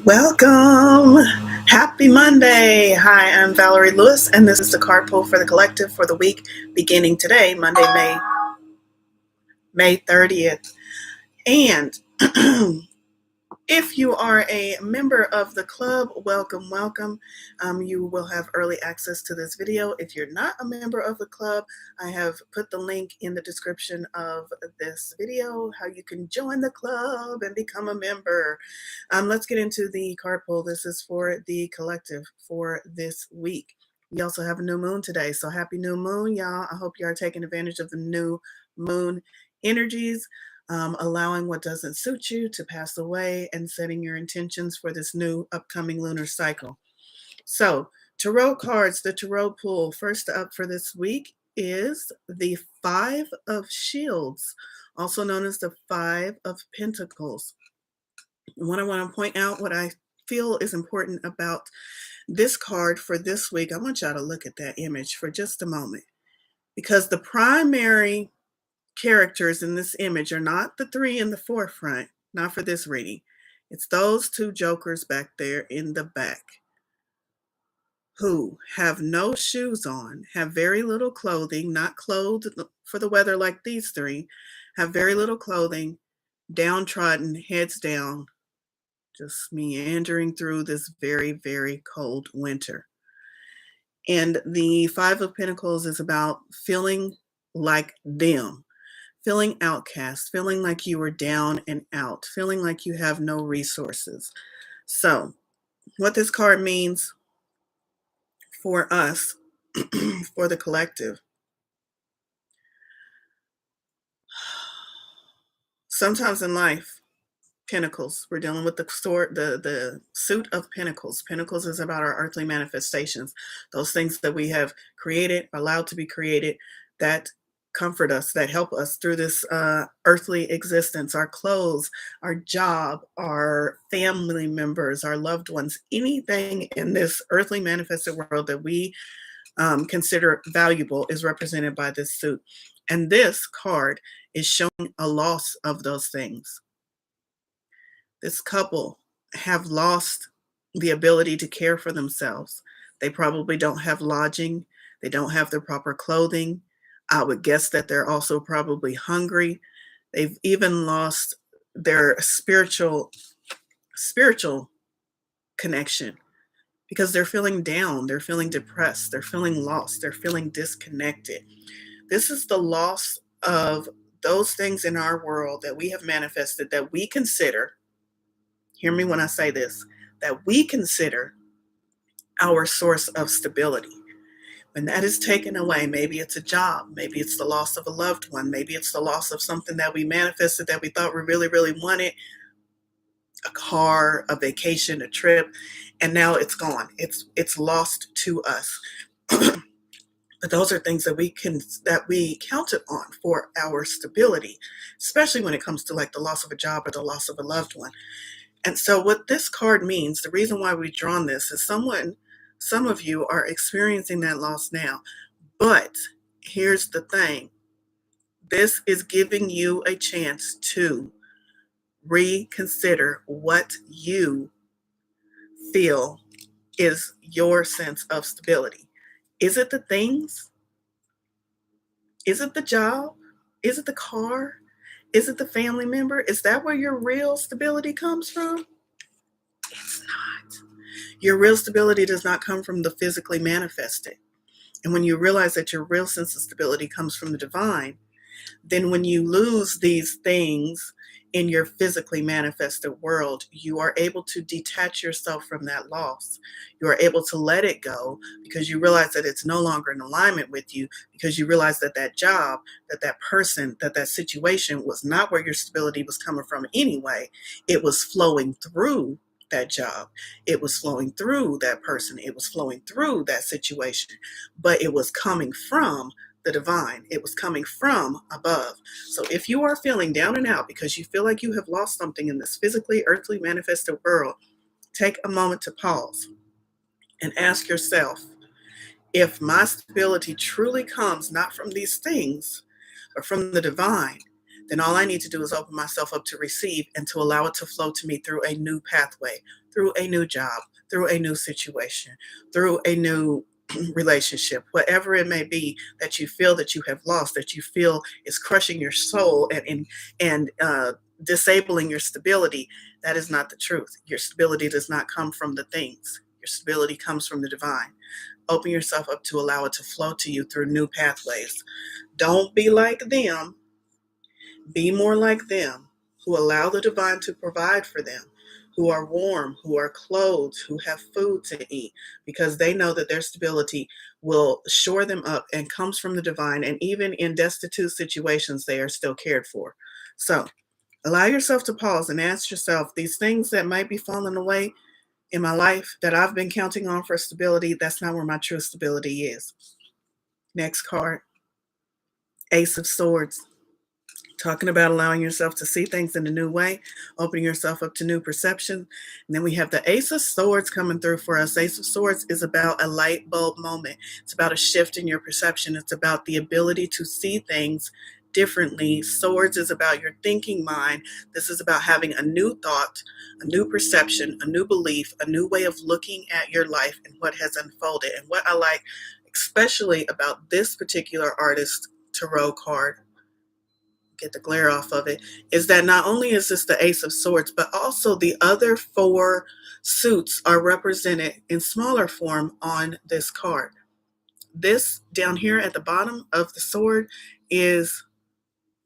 Welcome. Happy Monday. Hi, I'm Valerie Lewis, and this is the card pull for the collective for the week beginning today, Monday, May 30th. And if you are a member of the club, welcome, welcome. You will have early access to this video. If you're not a member of the club, I have put the link in the description of this video, how you can join the club and become a member. Let's get into the card pull. This is for the collective for this week. We also have a new moon today, so happy new moon, y'all. I hope you are taking advantage of the new moon energies. Allowing what doesn't suit you to pass away and setting your intentions for this new upcoming lunar cycle. So, tarot cards, the tarot pool. First up for this week is the Five of Shields, also known as the Five of Pentacles. What I want to point out, what I feel is important about this card for this week, I want y'all to look at that image for just a moment, because the primary characters in this image are not the three in the forefront, not for this reading. It's those two jokers back there in the back who have no shoes on, have very little clothing, not clothed for the weather like these three, have very little clothing, downtrodden, heads down, just meandering through this very, very cold winter. And the Five of Pentacles is about feeling like them. Feeling outcast, feeling like you are down and out, feeling like you have no resources. So, what this card means for us, for the collective, sometimes in life, Pentacles, we're dealing with the suit of Pentacles. Pentacles is about our earthly manifestations, those things that we have created, allowed to be created, that comfort us, that help us through this earthly existence, our clothes, our job, our family members, our loved ones, anything in this earthly manifested world that we consider valuable is represented by this suit. And this card is showing a loss of those things. This couple have lost the ability to care for themselves. They probably don't have lodging. They don't have the proper clothing. I would guess that they're also probably hungry. They've even lost their spiritual connection because they're feeling down, they're feeling depressed, they're feeling lost, they're feeling disconnected. This is the loss of those things in our world that we have manifested that we consider, hear me when I say this, that we consider our source of stability. When that is taken away, maybe it's a job, maybe it's the loss of a loved one, maybe it's the loss of something that we manifested that we thought we really, really wanted, a car, a vacation, a trip, and now it's gone. It's lost to us. But those are things that we counted on for our stability, especially when it comes to like the loss of a job or the loss of a loved one. And so what this card means, the reason why we've drawn this is some of you are experiencing that loss now. But here's the thing. This is giving you a chance to reconsider what you feel is your sense of stability. Is it the things? Is it the job? Is it the car? Is it the family member? Is that where your real stability comes from? It's not. Your real stability does not come from the physically manifested. And when you realize that your real sense of stability comes from the divine, then when you lose these things in your physically manifested world, you are able to detach yourself from that loss. You are able to let it go because you realize that it's no longer in alignment with you, because you realize that that job, that person, that situation was not where your stability was coming from anyway. It was flowing through that job. It was flowing through that person. It was flowing through that situation, but it was coming from the divine. It was coming from above. So if you are feeling down and out because you feel like you have lost something in this physically, earthly, manifested world, take a moment to pause and ask yourself, if my stability truly comes not from these things, but from the divine, then all I need to do is open myself up to receive and to allow it to flow to me through a new pathway, through a new job, through a new situation, through a new relationship, whatever it may be that you feel that you have lost, that you feel is crushing your soul and disabling your stability. That is not the truth. Your stability does not come from the things. Your stability comes from the divine. Open yourself up to allow it to flow to you through new pathways. Don't be like them. Be more like them, who allow the divine to provide for them, who are warm, who are clothed, who have food to eat, because they know that their stability will shore them up and comes from the divine. And even in destitute situations, they are still cared for. So allow yourself to pause and ask yourself, these things that might be falling away in my life that I've been counting on for stability, that's not where my true stability is. Next card, Ace of Swords. Talking about allowing yourself to see things in a new way, opening yourself up to new perception. And then we have the Ace of Swords coming through for us. Ace of Swords is about a light bulb moment. It's about a shift in your perception. It's about the ability to see things differently. Swords is about your thinking mind. This is about having a new thought, a new perception, a new belief, a new way of looking at your life and what has unfolded. And what I like especially about this particular artist tarot card, get the glare off of it, is that not only is this the Ace of Swords, but also the other 4 suits are represented in smaller form on this card. This down here at the bottom of the sword is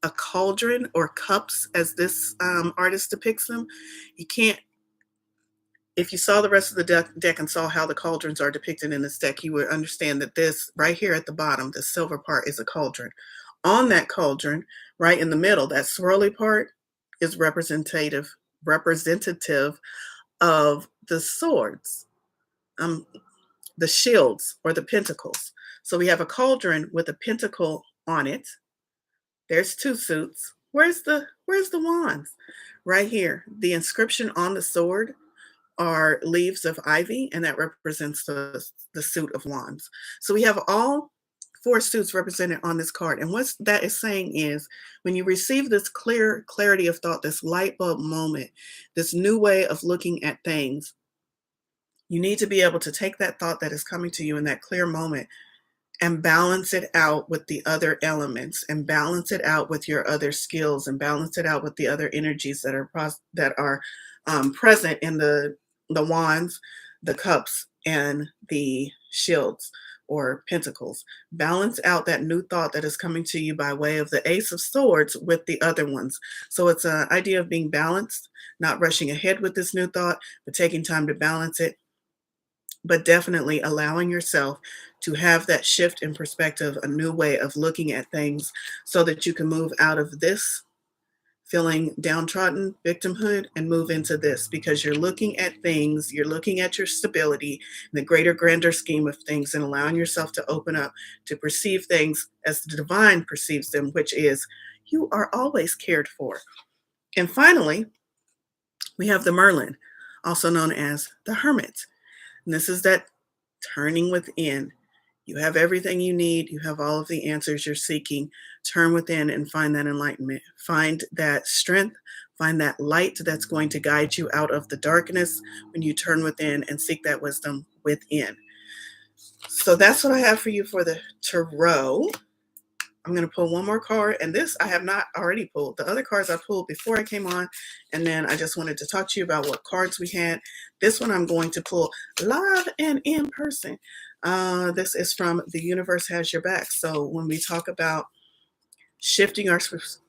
a cauldron, or cups as this artist depicts them. You can't, if you saw the rest of the deck and saw how the cauldrons are depicted in this deck, you would understand that this right here at the bottom, the silver part, is a cauldron. On that cauldron, right in the middle, that swirly part is representative of the swords, the shields or the pentacles. So we have a cauldron with a pentacle on it. There's 2 suits. Where's the wands? Right here. The inscription on the sword are leaves of ivy, and that represents the suit of wands. So we have all 4 suits represented on this card. And what that is saying is, when you receive this clarity of thought, this light bulb moment, this new way of looking at things, you need to be able to take that thought that is coming to you in that clear moment and balance it out with the other elements, and balance it out with your other skills, and balance it out with the other energies that are present in the wands, the cups, and the shields or pentacles. Balance out that new thought that is coming to you by way of the Ace of Swords with the other ones. So it's an idea of being balanced, not rushing ahead with this new thought, but taking time to balance it, but definitely allowing yourself to have that shift in perspective, a new way of looking at things, so that you can move out of this feeling downtrodden, victimhood, and move into this, because you're looking at things, you're looking at your stability, the greater, grander scheme of things, and allowing yourself to open up to perceive things as the divine perceives them, which is, you are always cared for. And finally, we have the Merlin, also known as the Hermit. And this is that turning within. You have everything you need. You have all of the answers you're seeking. Turn within and find that enlightenment. Find that strength. Find that light that's going to guide you out of the darkness when you turn within and seek that wisdom within. So that's what I have for you for the tarot. I'm going to pull one more card, and this I have not already pulled. The other cards I pulled before I came on, and then I just wanted to talk to you about what cards we had. This one I'm going to pull live and in person. This is from The Universe Has Your Back. So when we talk about shifting our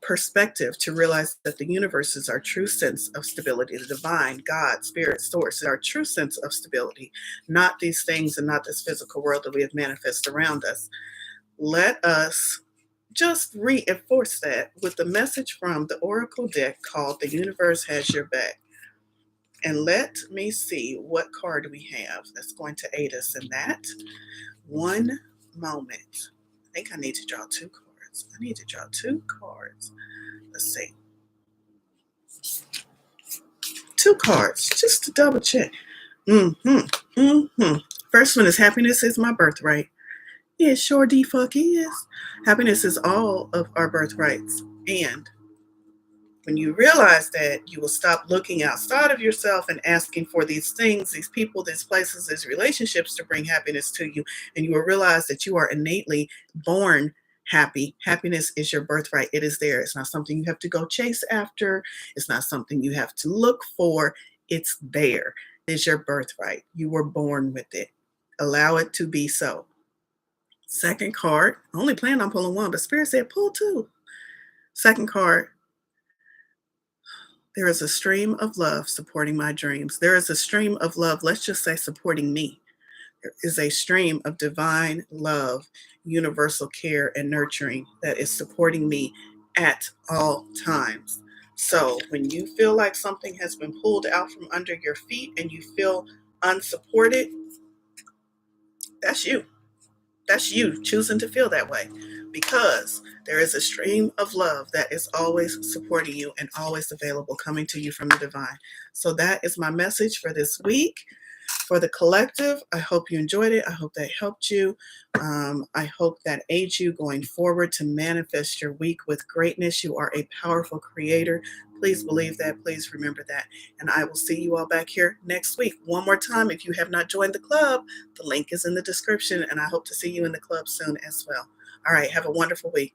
perspective to realize that the universe is our true sense of stability, the divine, God, spirit, source, our true sense of stability, not these things and not this physical world that we have manifested around us. Let us just reinforce that with the message from the Oracle deck called The Universe Has Your Back. And let me see what card we have that's going to aid us in that. One moment. I think I need to draw 2 cards. I need to draw 2 cards. Let's see. 2 cards, just to double check. First one is happiness is my birthright. It sure the fuck is. Happiness is all of our birthrights. And When you realize that, you will stop looking outside of yourself and asking for these things, these people, these places, these relationships to bring happiness to you. And you will realize that you are innately born happy. Happiness is your birthright. It is there. It's not something you have to go chase after. It's not something you have to look for. It's there. It's your birthright. You were born with it. Allow it to be so. Second card, I only planned on pulling one, but Spirit said pull two. Second card, there is a stream of love supporting my dreams. There is a stream of love, let's just say supporting me. There is a stream of divine love, universal care, and nurturing that is supporting me at all times. So when you feel like something has been pulled out from under your feet and you feel unsupported, that's you. That's you choosing to feel that way, because there is a stream of love that is always supporting you and always available, coming to you from the divine. So that is my message for this week. For the collective, I hope you enjoyed it. I hope that helped you. I hope that aids you going forward to manifest your week with greatness. You are a powerful creator. Please believe that. Please remember that. And I will see you all back here next week. One more time, if you have not joined the club, the link is in the description, and I hope to see you in the club soon as well. All right, have a wonderful week.